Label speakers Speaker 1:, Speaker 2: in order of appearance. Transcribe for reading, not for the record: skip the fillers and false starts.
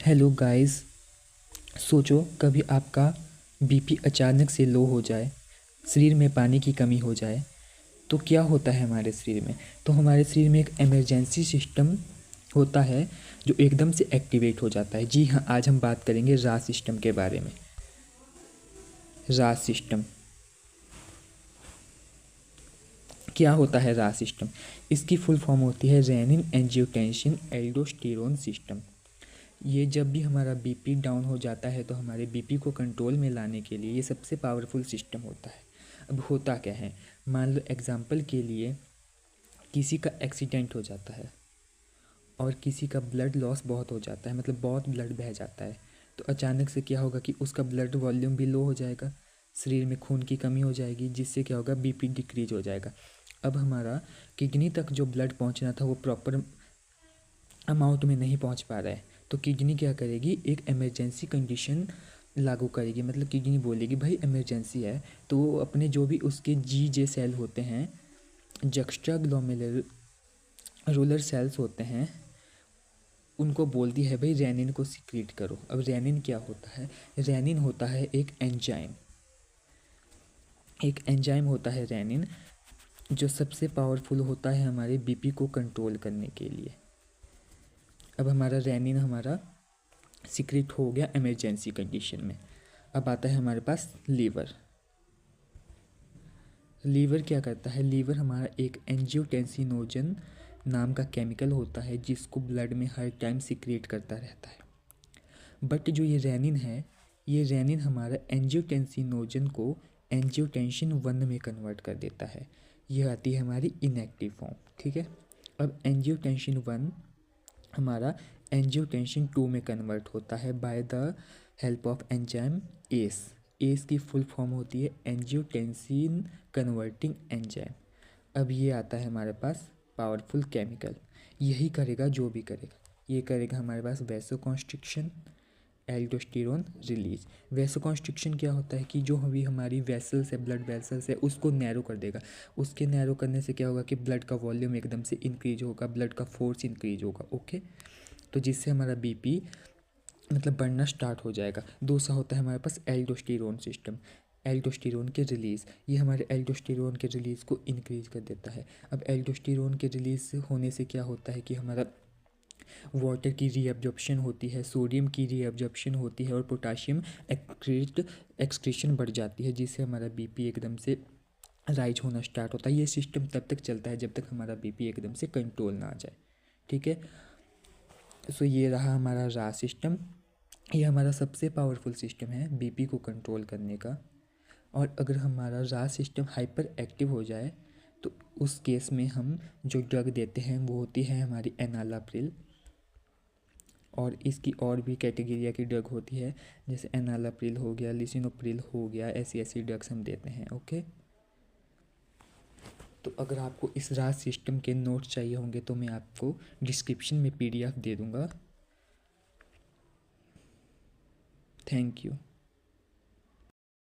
Speaker 1: Hello guys. सोचो कभी आपका बीपी अचानक से लो हो जाए, शरीर में पानी की कमी हो जाए, तो क्या होता है हमारे शरीर में। तो हमारे शरीर में एक इमरजेंसी सिस्टम होता है जो एकदम से एक्टिवेट हो जाता है। जी हाँ, आज हम बात करेंगे राज सिस्टम के बारे में। राज सिस्टम क्या होता है? राज सिस्टम, इसकी फुल फॉर्म होती है रेनिन एंजियोटेंसिन एल्डोस्टेरोन सिस्टम। ये जब भी हमारा बीपी डाउन हो जाता है तो हमारे बीपी को कंट्रोल में लाने के लिए ये सबसे पावरफुल सिस्टम होता है। अब होता क्या है, मान लो एग्जांपल के लिए किसी का एक्सीडेंट हो जाता है और किसी का ब्लड लॉस बहुत हो जाता है, मतलब बहुत ब्लड बह जाता है। तो अचानक से क्या होगा कि उसका ब्लड वॉल्यूम भी लो हो जाएगा, शरीर में खून की कमी हो जाएगी, जिससे क्या होगा, बीपी डिक्रीज हो जाएगा। अब हमारा किडनी तक जो ब्लड पहुंचना था वो प्रॉपर अमाउंट में नहीं पहुंच पा रहा है। तो किडनी क्या करेगी, एक इमरजेंसी कंडीशन लागू करेगी, मतलब किडनी बोलेगी भाई इमरजेंसी है। तो वो अपने जो भी उसके जी जे सेल होते हैं, जक्स्ट्रा ग्लोमेरुलर सेल्स होते हैं, उनको बोलती है भाई रेनिन को सिक्रीट करो। अब रेनिन क्या होता है? रेनिन होता है एक एंजाइम होता है रेनिन, जो सबसे पावरफुल होता है हमारे बीपी को कंट्रोल करने के लिए। अब हमारा रेनिन हमारा सिक्रेट हो गया इमरजेंसी कंडीशन में। अब आता है हमारे पास लीवर। लीवर क्या करता है? लीवर हमारा एक एंजियोटेंसिनोजन नाम का केमिकल होता है जिसको ब्लड में हर टाइम सिक्रेट करता रहता है। बट जो ये रेनिन है, ये रेनिन हमारा एंजियोटेंसिनोजन को एंजियोटेंसिन 1 में कन्वर्ट कर देता है। ये आती है हमारी इनएक्टिव फॉर्म, ठीक है। अब एंजियोटेंसिन 1 हमारा एंजियोटेंसिन 2 में कन्वर्ट होता है by the help of enzyme ACE. S की फुल फॉर्म होती है एंजियोटेंसिन कन्वर्टिंग एंजाइम। अब ये आता है हमारे पास पावरफुल केमिकल, यही करेगा जो भी करेगा। ये करेगा हमारे पास वैसोकॉन्स्ट्रिक्शन, एल्डोस्टेरोन रिलीज। वैसोकॉन्स्ट्रिक्शन क्या होता है कि जो अभी हमारी वेसल्स है, ब्लड वेसल्स है, उसको नैरो कर देगा। उसके नैरो करने से क्या होगा कि ब्लड का वॉल्यूम एकदम से इंक्रीज होगा, ब्लड का फोर्स इंक्रीज होगा, ओके। तो जिससे हमारा बीपी मतलब बढ़ना स्टार्ट हो जाएगा। दूसरा होता है हमारे पास एल्डोस्टेरोन सिस्टम, एल्डोस्टेरोन के रिलीज़। ये हमारे एल्डोस्टेरोन के रिलीज़ को इंक्रीज कर देता है। अब एल्डोस्टेरोन के रिलीज़ होने से क्या होता है कि हमारा वाटर की रीअब्जॉर्प्शन होती है, सोडियम की रीअब्जॉर्प्शन होती है और पोटाशियम एक्सक्रीशन बढ़ जाती है, जिससे हमारा बीपी एकदम से राइज होना स्टार्ट होता है। ये सिस्टम तब तक चलता है जब तक हमारा बीपी एकदम से कंट्रोल ना आ जाए, ठीक है। सो ये रहा हमारा रा सिस्टम। ये हमारा सबसे पावरफुल सिस्टम है बीपी को कंट्रोल करने का। और अगर हमारा रा सिस्टम हाइपर एक्टिव हो जाए तो उस केस में हम जो ड्रग देते हैं वो होती है हमारी एनालाप्रिल। और इसकी और भी कैटेगरिया की ड्रग होती है, जैसे एनालाप्रिल हो गया, लिसिनोप्रिल हो गया, ऐसी ऐसी ड्रग्स हम देते हैं, ओके। तो अगर आपको इस राज सिस्टम के नोट्स चाहिए होंगे तो मैं आपको डिस्क्रिप्शन में PDF दे दूँगा। Thank you.